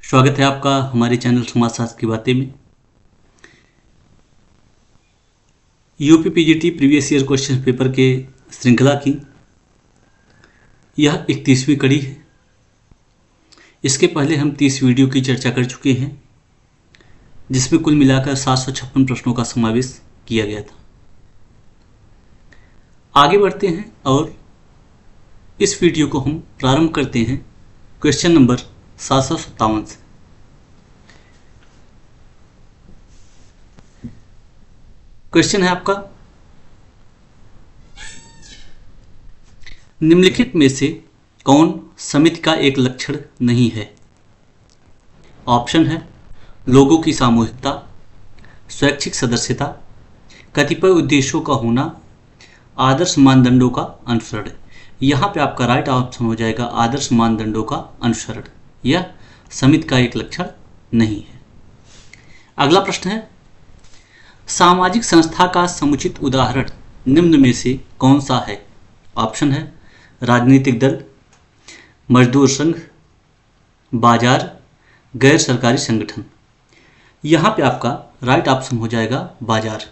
स्वागत है आपका हमारे चैनल समाजशास्त्र की बातें में। UP PGT previous year question paper के श्रृंखला की यह 31वीं कड़ी है। इसके पहले हम 30 वीडियो की चर्चा कर चुके हैं, जिसमें कुल मिलाकर 756 प्रश्नों का समावेश किया गया था। आगे बढ़ते हैं और इस वीडियो को हम प्रारंभ करते हैं क्वेश्चन नंबर 757 से। क्वेश्चन है आपका, निम्नलिखित में से कौन समिति का एक लक्षण नहीं है? ऑप्शन है लोगों की सामूहिकता, स्वैच्छिक सदस्यता, कतिपय उद्देश्यों का होना, आदर्श मानदंडों का अनुसरण। यहाँ पे आपका राइट ऑप्शन हो जाएगा आदर्श मानदंडों का अनुसरण। यह समिति का एक लक्षण नहीं है। अगला प्रश्न है, सामाजिक संस्था का समुचित उदाहरण निम्न में से कौन सा है? ऑप्शन है राजनीतिक दल, मजदूर संघ, बाजार, गैर सरकारी संगठन। यहाँ पे आपका राइट ऑप्शन हो जाएगा बाजार।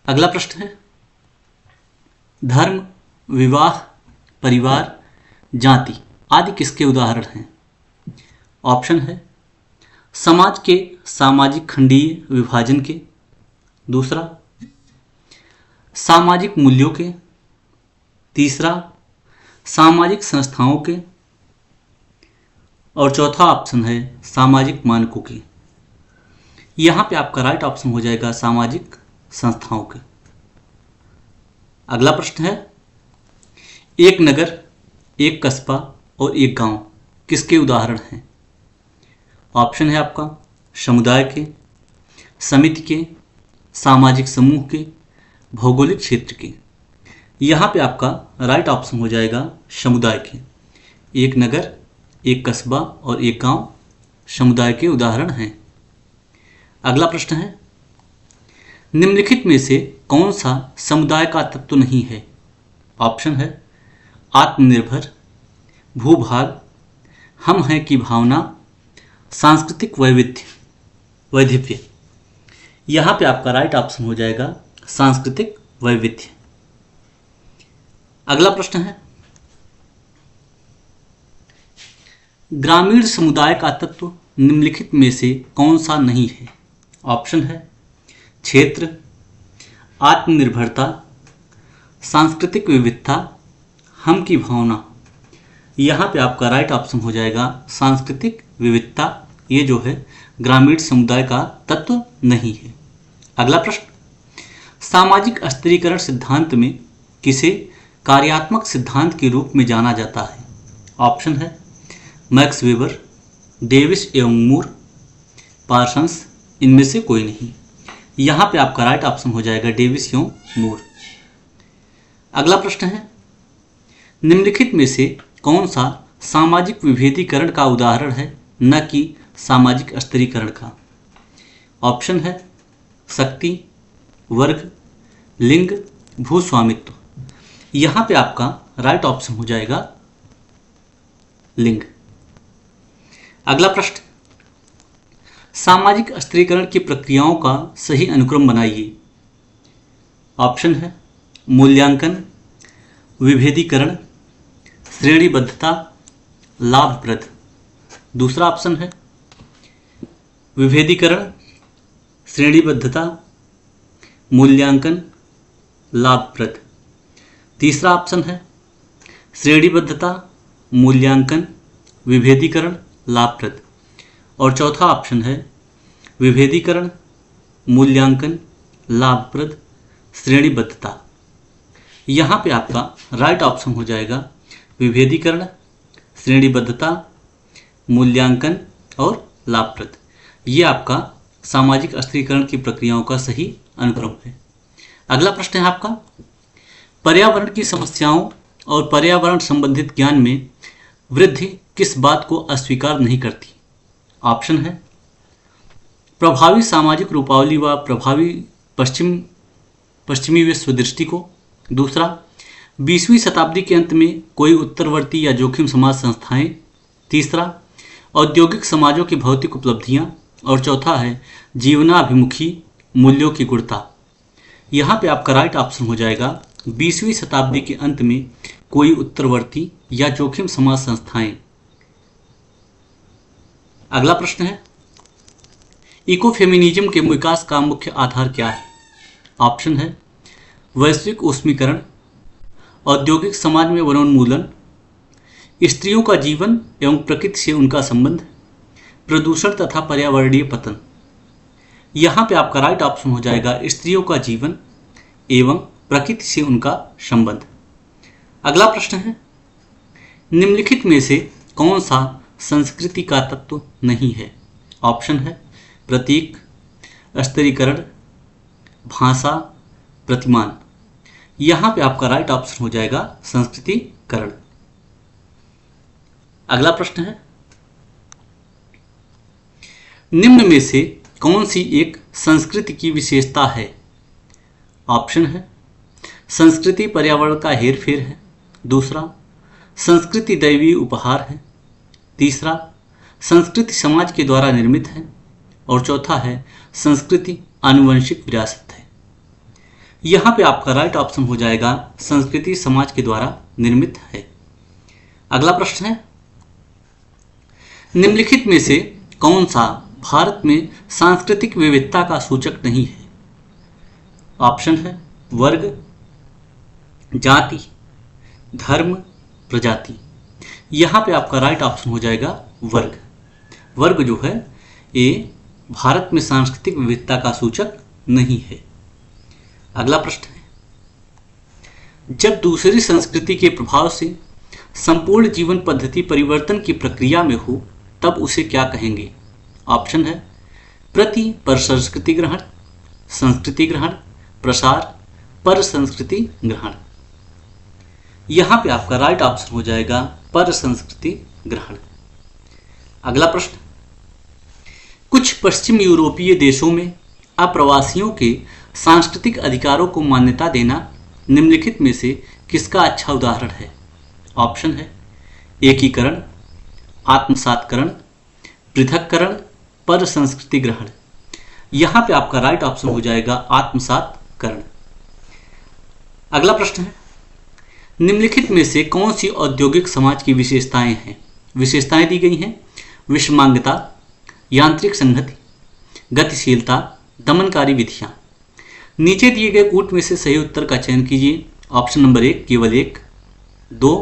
अगला प्रश्न है, धर्म, विवाह, परिवार, जाति आदि किसके उदाहरण हैं? ऑप्शन है समाज के सामाजिक खंडीय विभाजन के, दूसरा सामाजिक मूल्यों के, तीसरा सामाजिक संस्थाओं के, और चौथा ऑप्शन है सामाजिक मानकों के। यहाँ पे आपका राइट ऑप्शन हो जाएगा सामाजिक संस्थाओं के। अगला प्रश्न है, एक नगर, एक कस्बा और एक गांव किसके उदाहरण हैं? ऑप्शन है आपका समुदाय के, समिति के, सामाजिक समूह के, भौगोलिक क्षेत्र के। यहाँ पे आपका राइट ऑप्शन हो जाएगा समुदाय के। एक नगर, एक कस्बा और एक गांव समुदाय के उदाहरण हैं। अगला प्रश्न है, निम्नलिखित में से कौन सा समुदाय का तत्व नहीं है? ऑप्शन है आत्मनिर्भर, भूभाग, हम हैं की भावना, सांस्कृतिक वैविध्य। यहाँ पे आपका राइट ऑप्शन हो जाएगा सांस्कृतिक वैविध्य। अगला प्रश्न है, ग्रामीण समुदाय का तत्व निम्नलिखित में से कौन सा नहीं है? ऑप्शन है क्षेत्र, आत्मनिर्भरता, सांस्कृतिक विविधता, हम की भावना। यहाँ पे आपका राइट ऑप्शन हो जाएगा सांस्कृतिक विविधता। ये जो है ग्रामीण समुदाय का तत्व नहीं है। अगला प्रश्न, सामाजिक स्थिरीकरण सिद्धांत में किसे कार्यात्मक सिद्धांत के रूप में जाना जाता है? ऑप्शन है मैक्स वेबर, डेविस एवं मूर, पार्सन्स, इनमें से कोई नहीं। यहाँ पे आपका राइट ऑप्शन हो जाएगा डेविस एवं मूर। अगला प्रश्न है, निम्नलिखित में से कौन सा सामाजिक विभेदीकरण का उदाहरण है, न कि सामाजिक स्थिरीकरण का? ऑप्शन है शक्ति, वर्ग, लिंग, भूस्वामित्व। यहाँ पे आपका राइट ऑप्शन हो जाएगा लिंग। अगला प्रश्न, सामाजिक स्थिरीकरण की प्रक्रियाओं का सही अनुक्रम बनाइए। ऑप्शन है मूल्यांकन, विभेदीकरण, श्रेणीबद्धता, लाभप्रद। दूसरा ऑप्शन है विभेदीकरण, श्रेणीबद्धता, मूल्यांकन, लाभप्रद। तीसरा ऑप्शन है श्रेणीबद्धता, मूल्यांकन, विभेदीकरण, लाभप्रद। और चौथा ऑप्शन है विभेदीकरण, मूल्यांकन, लाभप्रद, श्रेणीबद्धता। यहाँ पे आपका राइट ऑप्शन हो जाएगा विभेदीकरण, श्रेणीबद्धता, मूल्यांकन और लाभप्रद। ये आपका सामाजिक स्थिरीकरण की प्रक्रियाओं का सही अनुक्रम है। अगला प्रश्न है आपका, पर्यावरण की समस्याओं और पर्यावरण संबंधित ज्ञान में वृद्धि किस बात को अस्वीकार नहीं करती? ऑप्शन है प्रभावी सामाजिक रूपावली व प्रभावी पश्चिमी विश्व दृष्टि को। दूसरा, 20वीं शताब्दी के अंत में कोई उत्तरवर्ती या जोखिम समाज संस्थाएं। तीसरा, औद्योगिक समाजों की भौतिक उपलब्धियां, और चौथा है जीवनाभिमुखी मूल्यों की गुणता। यहाँ पे आपका राइट ऑप्शन हो जाएगा 20वीं शताब्दी के अंत में कोई उत्तरवर्ती या जोखिम समाज संस्थाएं। अगला प्रश्न है, इकोफेमिनिज्म के विकास का मुख्य आधार क्या है? ऑप्शन है वैश्विक ऊष्मीकरण, औद्योगिक समाज में वनोन्मूलन, स्त्रियों का जीवन एवं प्रकृति से उनका संबंध, प्रदूषण तथा पर्यावरणीय पतन। यहाँ पे आपका राइट ऑप्शन हो जाएगा स्त्रियों का जीवन एवं प्रकृति से उनका संबंध। अगला प्रश्न है, निम्नलिखित में से कौन सा संस्कृति का तत्व नहीं है? ऑप्शन है प्रतीक, स्तरीकरण, भाषा, प्रतिमान। यहाँ पे आपका राइट ऑप्शन हो जाएगा संस्कृतिकरण। अगला प्रश्न है, निम्न में से कौन सी एक संस्कृति की विशेषता है? ऑप्शन है संस्कृति पर्यावरण का हेरफेर है, दूसरा संस्कृति दैवीय उपहार है, तीसरा संस्कृति समाज के द्वारा निर्मित है, और चौथा है संस्कृति आनुवंशिक विरासत है। यहाँ पे आपका राइट ऑप्शन हो जाएगा संस्कृति समाज के द्वारा निर्मित है। अगला प्रश्न है, निम्नलिखित में से कौन सा भारत में सांस्कृतिक विविधता का सूचक नहीं है? ऑप्शन है वर्ग, जाति, धर्म, प्रजाति। यहाँ पे आपका राइट ऑप्शन हो जाएगा वर्ग। वर्ग जो है ये भारत में सांस्कृतिक विविधता का सूचक नहीं है। अगला प्रश्न है, जब दूसरी संस्कृति के प्रभाव से संपूर्ण जीवन पद्धति परिवर्तन की प्रक्रिया में हो तब उसे क्या कहेंगे? ऑप्शन है प्रति पर संस्कृति ग्रहण, संस्कृति ग्रहण, प्रसार, पर संस्कृति ग्रहण। यहाँ पे आपका राइट ऑप्शन हो जाएगा पर संस्कृति ग्रहण। अगला प्रश्न, कुछ पश्चिम यूरोपीय देशों में अप्रवासियों के सांस्कृतिक अधिकारों को मान्यता देना निम्नलिखित में से किसका अच्छा उदाहरण है? ऑप्शन है एकीकरण, आत्मसातकरण, पृथक्करण, पर संस्कृति ग्रहण। यहाँ पे आपका राइट ऑप्शन हो जाएगा आत्मसातकरण। अगला प्रश्न है, निम्नलिखित में से कौन सी औद्योगिक समाज की विशेषताएं हैं? विशेषताएं दी गई हैं विषमांगता, यांत्रिक संहति, गतिशीलता, दमनकारी विधियां। नीचे दिए गए कूट में से सही उत्तर का चयन कीजिए। ऑप्शन नंबर 1 केवल 1, 2,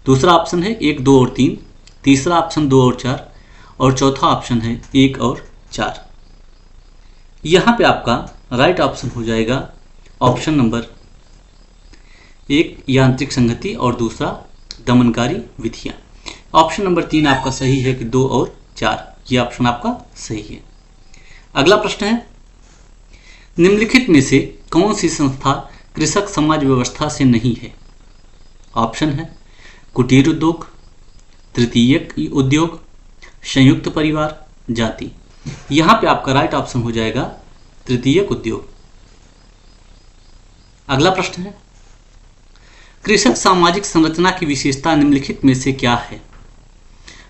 दूसरा ऑप्शन है 1, 2 और 3, तीसरा ऑप्शन 2 और 4, और चौथा ऑप्शन है 1 और 4। यहाँ पे आपका राइट ऑप्शन हो जाएगा ऑप्शन नंबर 1 यांत्रिक संगति और दूसरा दमनकारी विधियां। ऑप्शन नंबर 3 आपका सही है कि 2 और 4, ये ऑप्शन आपका सही है। अगला प्रश्न है, निम्नलिखित में से कौन सी संस्था कृषक समाज व्यवस्था से नहीं है? ऑप्शन है कुटीर उद्योग, तृतीयक उद्योग, संयुक्त परिवार, जाति। यहाँ पे आपका राइट ऑप्शन हो जाएगा तृतीयक उद्योग। अगला प्रश्न है, कृषक सामाजिक संरचना की विशेषता निम्नलिखित में से क्या है?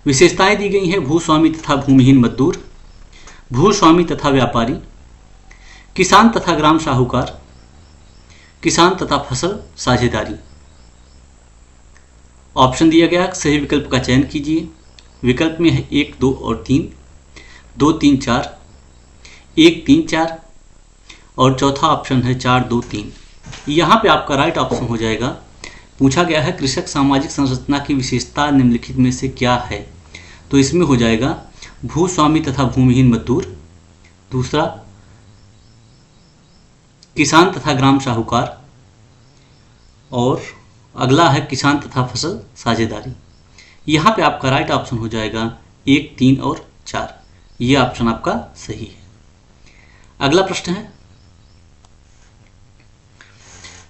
विशेषताएं दी गई हैं भूस्वामी तथा भूमिहीन मजदूर, भूस्वामी तथा व्यापारी, किसान तथा ग्राम साहूकार, किसान तथा फसल साझेदारी। ऑप्शन दिया गया, सही विकल्प का चयन कीजिए। विकल्प में है 1, 2 और 3, 2, 3, 4, 1, 3, 4, और चौथा ऑप्शन है 4, 2, 3। यहाँ पे आपका राइट ऑप्शन हो जाएगा, पूछा गया है कृषक सामाजिक संरचना की विशेषता निम्नलिखित में से क्या है? तो इसमें हो जाएगा भूस्वामी तथा भूमिहीन मजदूर, दूसरा किसान तथा ग्राम साहूकार, और अगला है किसान तथा फसल साझेदारी। यहाँ पे आपका राइट ऑप्शन हो जाएगा 1, 3 और 4, ये ऑप्शन आपका सही है। अगला प्रश्न है,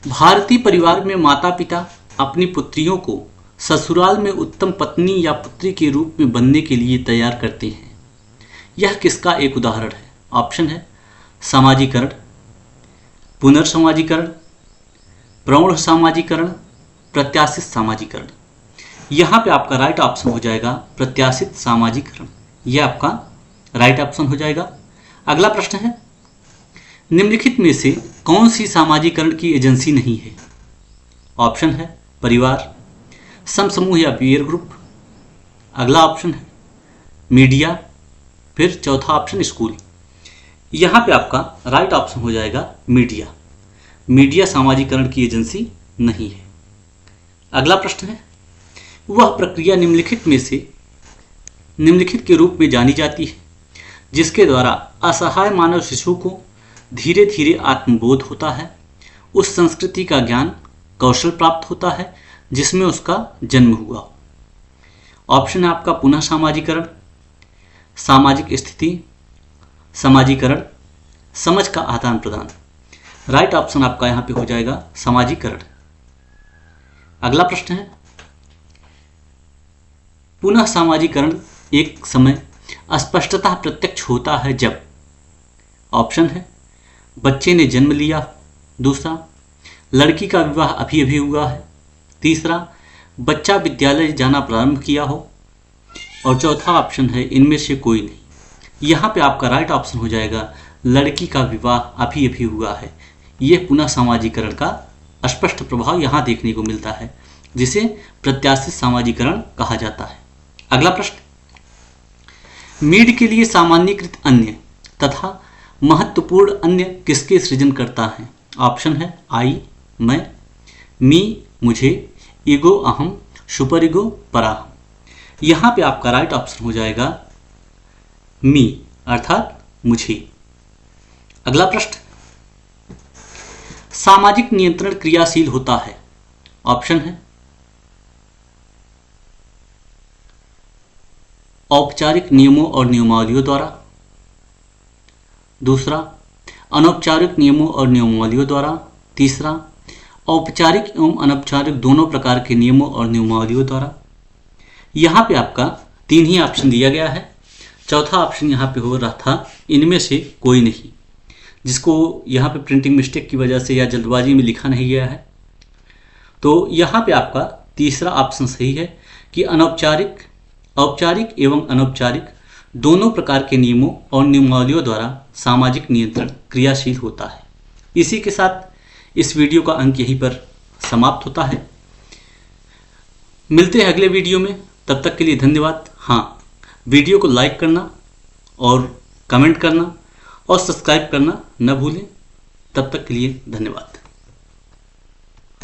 भारतीय परिवार में माता पिता अपनी पुत्रियों को ससुराल में उत्तम पत्नी या पुत्री के रूप में बनने के लिए तैयार करते हैं। यह किसका एक उदाहरण है? ऑप्शन है सामाजिकरण, पुनर्सामाजिकरण, प्रौढ़ सामाजिकरण, प्रत्याशित सामाजिकरण। यहाँ पे आपका राइट ऑप्शन हो जाएगा प्रत्याशित सामाजिकरण, यह आपका राइट ऑप्शन हो जाएगा। अगला प्रश्न है, निम्नलिखित में से कौन सी सामाजिकरण की एजेंसी नहीं है? ऑप्शन है परिवार, समसमूह या पीयर ग्रुप। अगला ऑप्शन है मीडिया, फिर चौथा ऑप्शन स्कूल। यहाँ पे आपका राइट ऑप्शन हो जाएगा मीडिया। मीडिया सामाजिकरण की एजेंसी नहीं है। अगला प्रश्न है, वह प्रक्रिया निम्नलिखित में से निम्नलिखित के रूप में जानी जाती है जिसके द्वारा असहाय मानव शिशु को धीरे धीरे आत्मबोध होता है, उस संस्कृति का ज्ञान कौशल प्राप्त होता है जिसमें उसका जन्म हुआ। ऑप्शन है आपका पुनः सामाजिकरण, सामाजिक स्थिति, समाजीकरण, समझ का आदान प्रदान। राइट ऑप्शन आपका यहाँ पे हो जाएगा समाजीकरण। अगला प्रश्न है, पुनः सामाजीकरण एक समय स्पष्टतः प्रत्यक्ष होता है जब। ऑप्शन है बच्चे ने जन्म लिया, दूसरा लड़की का विवाह अभी अभी हुआ है, तीसरा बच्चा विद्यालय जाना प्रारंभ किया हो, और चौथा ऑप्शन है इनमें से कोई नहीं। यहाँ पे आपका राइट ऑप्शन हो जाएगा लड़की का विवाह अभी अभी हुआ है। यह पुनः सामाजीकरण का स्पष्ट प्रभाव यहाँ देखने को मिलता है, जिसे प्रत्याशित सामाजीकरण कहा जाता है। अगला प्रश्न, मीड के लिए सामान्यीकृत अन्य तथा महत्वपूर्ण अन्य किसके सृजन करता है? ऑप्शन है आई मैं, मी मुझे, ईगो अहम, सुपर ईगो पराहम। यहाँ पे आपका राइट ऑप्शन हो जाएगा मी अर्थात मुझे। अगला प्रश्न, सामाजिक नियंत्रण क्रियाशील होता है। ऑप्शन है औपचारिक नियमों और नियमावलियों द्वारा, दूसरा अनौपचारिक नियमों और नियमावलियों द्वारा, तीसरा औपचारिक एवं अनौपचारिक दोनों प्रकार के नियमों और नियमावलियों द्वारा। यहाँ पे आपका 3 ही ऑप्शन दिया गया है। चौथा ऑप्शन यहाँ पे हो रहा था इनमें से कोई नहीं, जिसको यहाँ पे प्रिंटिंग मिस्टेक की वजह से या जल्दबाजी में लिखा नहीं गया है। तो यहाँ पे आपका तीसरा ऑप्शन सही है कि औपचारिक एवं अनौपचारिक दोनों प्रकार के नियमों और नियमावलियों द्वारा सामाजिक नियंत्रण क्रियाशील होता है। इसी के साथ इस वीडियो का अंक यहीं पर समाप्त होता है। मिलते हैं अगले वीडियो में, तब तक के लिए धन्यवाद। हाँ, वीडियो को लाइक करना और कमेंट करना और सब्सक्राइब करना न भूलें। तब तक के लिए धन्यवाद।